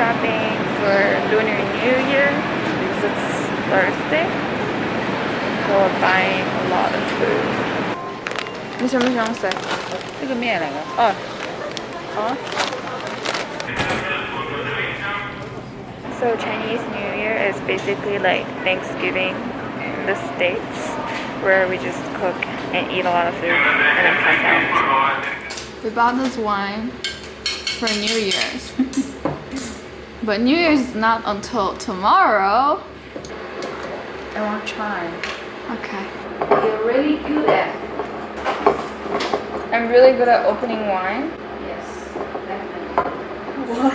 shopping for Lunar New Year because it's Thursday. So we're buying a lot of food. 你什么想吃？这个面来了。哦。哦。So Chinese New Year is basically like Thanksgiving in the States, where we just cook and eat a lot of food and then pass out. We bought this wine for New Year's. But New Year's is not until tomorrow. I want to try. Okay. You're really good at. I'm really good at opening wine. Yes, definitely. What?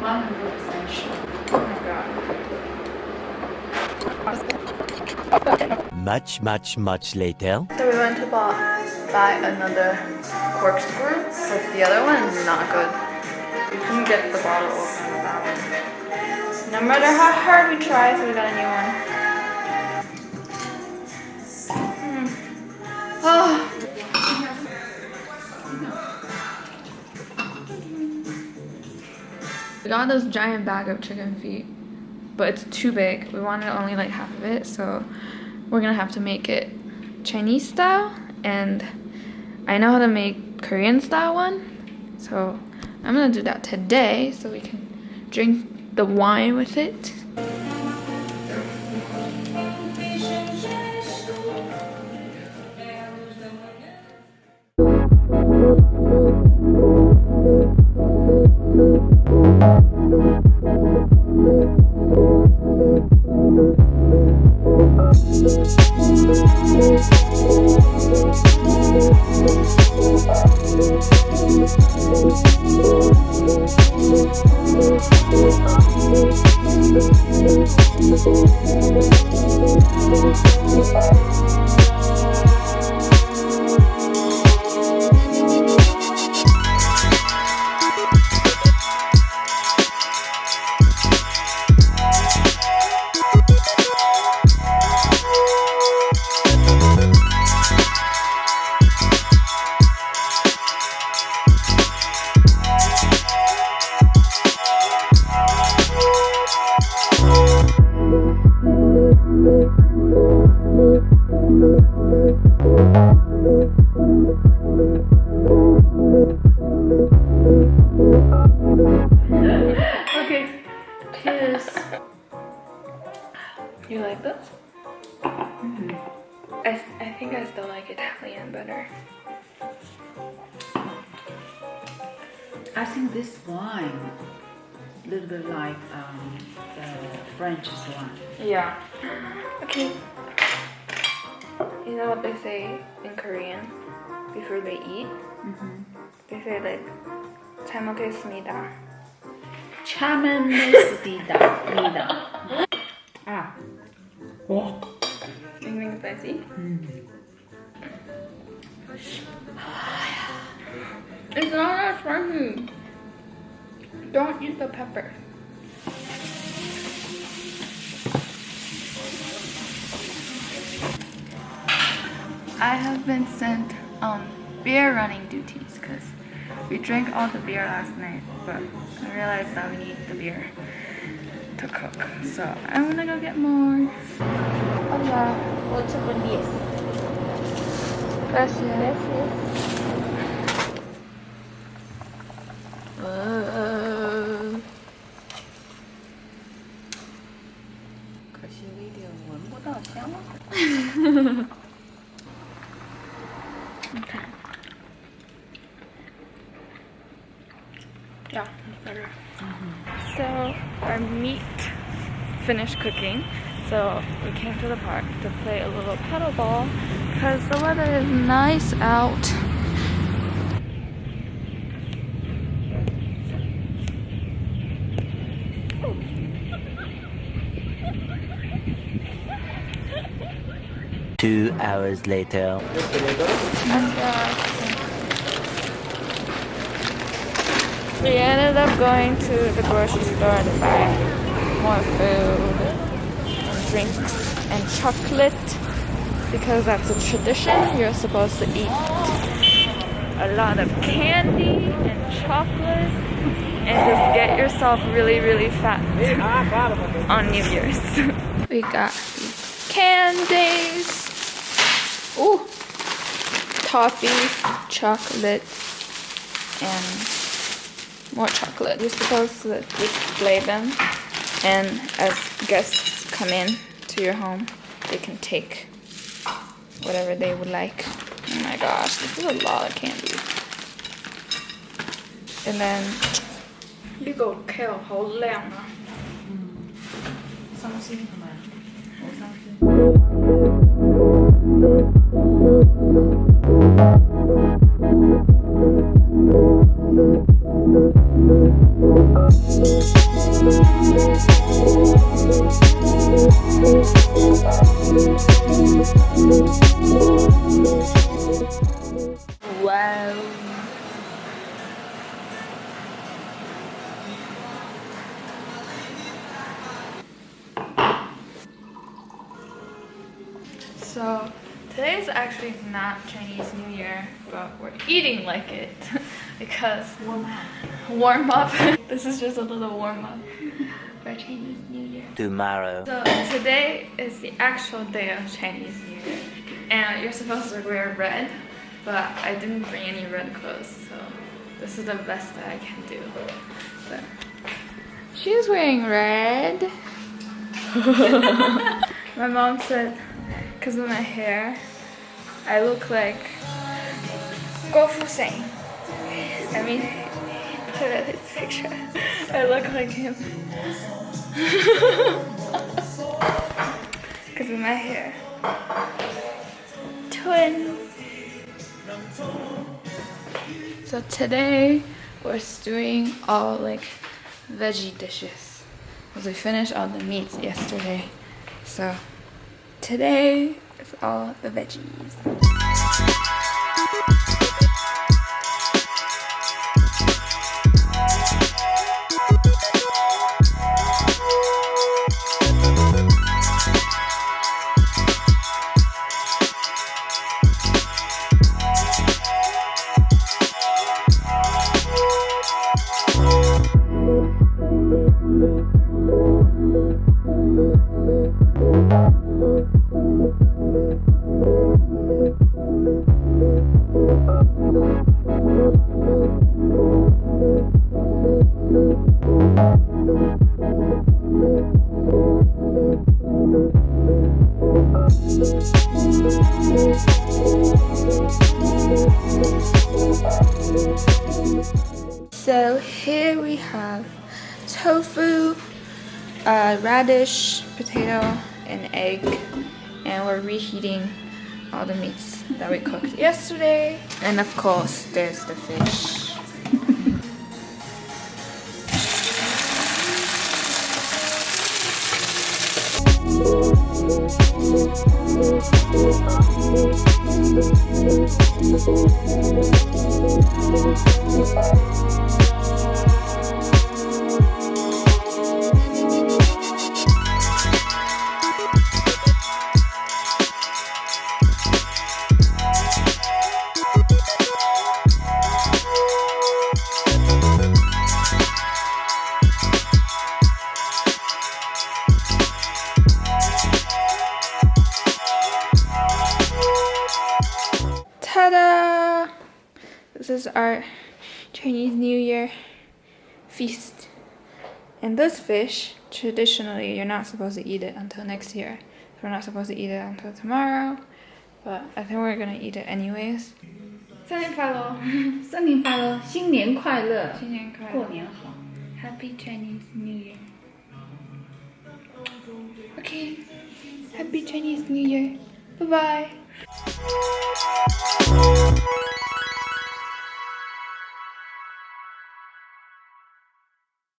100% sure. Oh my god. Much later. So we went to buy another corkscrew because the other one is not good. We couldn't get the bottle open with that one. No matter how hard we try, so we got a new one. Oh. We got this giant bag of chicken feet, but it's too big. We wanted only like half of it, so we're gonna have to make it Chinese style, and I know how to make Korean style one, so I'm gonna do that today so we can drink the wine with it. Okay, cheers. You like this? Mm-hmm. I think I still like Italian better. I think this wine a little bit like the French one. Yeah. Okay. You know what they say in Korean before they eat? Mm-hmm. They say like 잘 먹겠습니다. 잘 먹겠습니다. Ah. Oh. Anything spicy? It's not that spicy. Don't eat the pepper. I have been sent on beer running duties because we drank all the beer last night, but I realized that we need the beer to cook. So I'm gonna go get more. Hola. 8 con 10. Gracias. Okay. Yeah, it's better. So our meat finished cooking, so we came to the park to play a little paddle ball because the weather is nice out. Two hours later. We ended up going to the grocery store to buy more food and drinks and chocolate because that's a tradition. You're supposed to eat a lot of candy and chocolate and just get yourself really, really fat on New Year's. We got these candies. Ooh, toffees, chocolate, and more chocolate. You're supposed to display them, and as guests come in to your home, they can take whatever they would like. Oh my gosh, this is a lot of candy. And then you go kale 好亮啊。伤心係咪？好傷心。Wow. So today is actually not Chinese New Year, but we're eating like it because warm up. This is just a little warm up for Chinese New Year. Tomorrow. So today is the actual day of Chinese New Year, and you're supposed to wear red, but I didn't bring any red clothes, so this is the best that I can do. But she's wearing red. My mom said, because of my hair, I look like Go Fu-Sing. I mean, look at his picture. I look like him. Because of my hair. Twins. So today we're stewing all like veggie dishes because we finished all the meats yesterday. So today is all the veggies. So here we have tofu, radish, potato, and egg, and we're reheating all the meats that we cooked yesterday. And of course, there's the fish. Ta-da! This is our Chinese New Year feast. And this fish, traditionally, you're not supposed to eat it until next year. We're not supposed to eat it until tomorrow, but I think we're gonna eat it anyways. 新年快乐！新年快乐，新年快乐，新年快乐！过年好。 Happy Chinese New Year. Okay. Happy Chinese New Year. Bye bye.